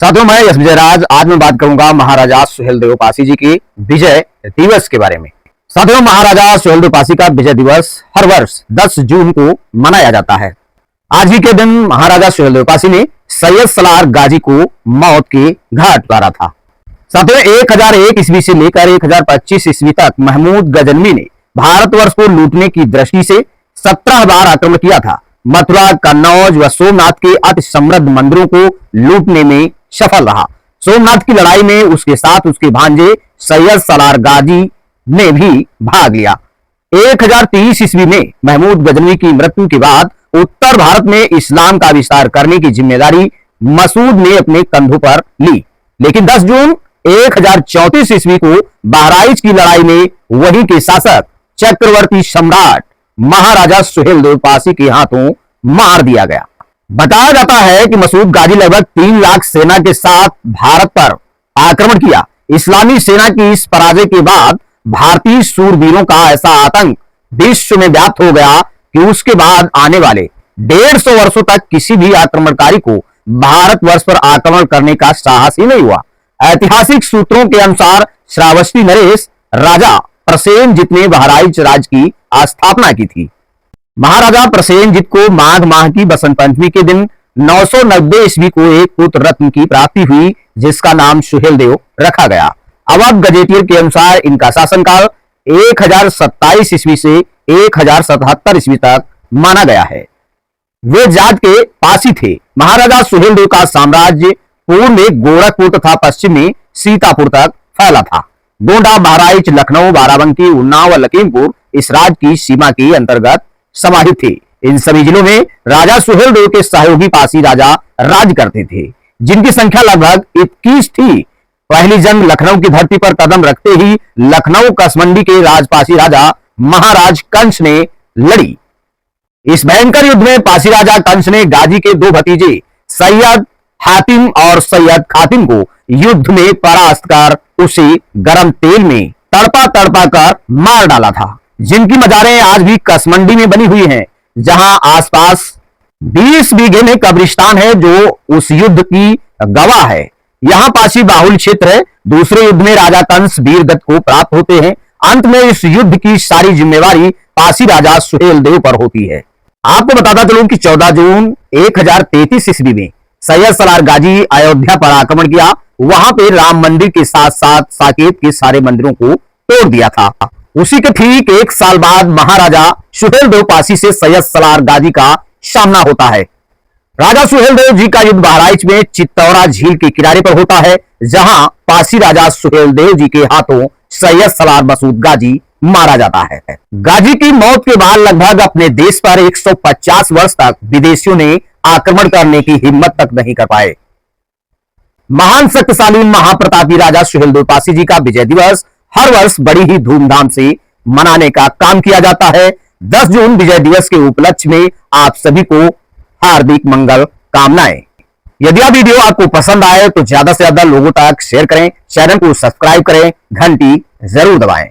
साथियों, मैं यश विजयराज। आज मैं बात करूंगा महाराजा सुहेलदेव पासी जी की विजय दिवस के बारे में। साथियों, महाराजा सुहेलदेव पासी का विजय दिवस हर वर्ष 10 जून को मनाया जाता है। आज ही के दिन महाराजा सुहेलदेव पासी ने सैयद सलार गाजी को मौत के घाट उतारा था। साथियों, 1001 ईस्वी से लेकर 1025 ईस्वी तक महमूद गजनवी ने भारतवर्ष को लूटने की दृष्टि से 17 बार आक्रमण किया था। मथुरा, कन्नौज व सोमनाथ के अति समृद्ध मंदिरों को लूटने में सफल रहा। सोमनाथ की लड़ाई में उसके साथ उसके भांजे सैयद सलार गाजी ने भी भाग लिया। 1030 ईस्वी में महमूद गजनवी की मृत्यु के बाद उत्तर भारत में इस्लाम का विस्तार करने की जिम्मेदारी मसूद ने अपने कंधों पर ली। लेकिन 10 जून 1034 ईस्वी को बहराइच की लड़ाई में वहीं के शासक चक्रवर्ती सम्राट महाराजा सुहेलदेव पासी के हाथों मार दिया गया। बताया जाता है कि मसूद गाजी लगभग 3 लाख सेना के साथ भारत पर आक्रमण किया। इस्लामी सेना की इस पराजय के बाद भारतीय सूरवीरों का ऐसा आतंक विश्व में व्याप्त हो गया कि उसके बाद आने वाले 150 वर्षों तक किसी भी आक्रमणकारी को भारतवर्ष पर आक्रमण करने का साहस ही नहीं हुआ। ऐतिहासिक सूत्रों के अनुसार श्रावस्ती नरेश राजा प्रसेनजित ने बहराइच राज्य की स्थापना की थी। महाराजा प्रसेनजित को माघ माह की बसंत पंचमी के दिन 990 ईस्वी को एक पुत्र रत्न की प्राप्ति हुई, जिसका नाम सुहेलदेव रखा गया। अवध गजेटियर के अनुसार इनका शासनकाल 1027 ईस्वी से 1077 ईस्वी तक माना गया है। वे जात के पासी थे। महाराजा सुहेलदेव का साम्राज्य पूर्व में गोरखपुर तथा पश्चिम में सीतापुर तक फैला था। गोंडा, बहराइच, लखनऊ, बाराबंकी, उन्नाव व लखीमपुर इस राज्य की सीमा के अंतर्गत समाहित थे। इन सभी जिलों में राजा सुहेलदेव के सहयोगी पासी राजा राज करते थे, जिनकी संख्या लगभग 21 थी। पहली जंग लखनऊ की धरती पर कदम रखते ही लखनऊ कसमंडी के राजपासी राजा महाराज कंस ने लड़ी। इस भयंकर युद्ध में पासी राजा कंस ने गाजी के 2 भतीजे सैयद हातिम और सैयद खातिम को युद्ध में परास्त कर उसे गर्म तेल में तड़पा तड़पा कर मार डाला था, जिनकी मजारें आज भी कसमंडी में बनी हुई हैं, जहां आसपास 20 बीघे में कब्रिस्तान है जो उस युद्ध की गवाह है। यहां पासी बाहुल क्षेत्र है। दूसरे युद्ध में राजा कंस वीरगति को प्राप्त होते हैं। अंत में इस युद्ध की सारी जिम्मेवारी पासी राजा सुहेलदेव पर होती है। आपको बताता चलूं कि 14 जून 1033 ईस्वी में सैयद सलार गाजी अयोध्या पर आक्रमण किया। वहां पे राम मंदिर के साथ साथ साकेत के सारे मंदिरों को तोड़ दिया था। उसी के ठीक 1 साल बाद महाराजा सुहेलदेव पासी से सैयद सलार गाजी का सामना होता है। राजा सुहेलदेव जी का युद्ध बहराइच में चित्तौरा झील के किनारे पर होता है, जहां पासी राजा सुहेलदेव जी के हाथों सैयद सलार मसूद गाजी मारा जाता है। गाजी की मौत के बाद लगभग अपने देश पर 150 वर्ष तक विदेशियों ने आक्रमण करने की हिम्मत तक नहीं कर पाए। महान शक्तिशाली महाप्रतापी राजा सुहेलदेव पासी जी का विजय दिवस हर वर्ष बड़ी ही धूमधाम से मनाने का काम किया जाता है। 10 जून विजय दिवस के उपलक्ष्य में आप सभी को हार्दिक मंगल कामनाएं। यदि यह वीडियो आपको पसंद आए तो ज्यादा से ज्यादा लोगों तक शेयर करें, चैनल को सब्सक्राइब करें, घंटी जरूर दबाएं।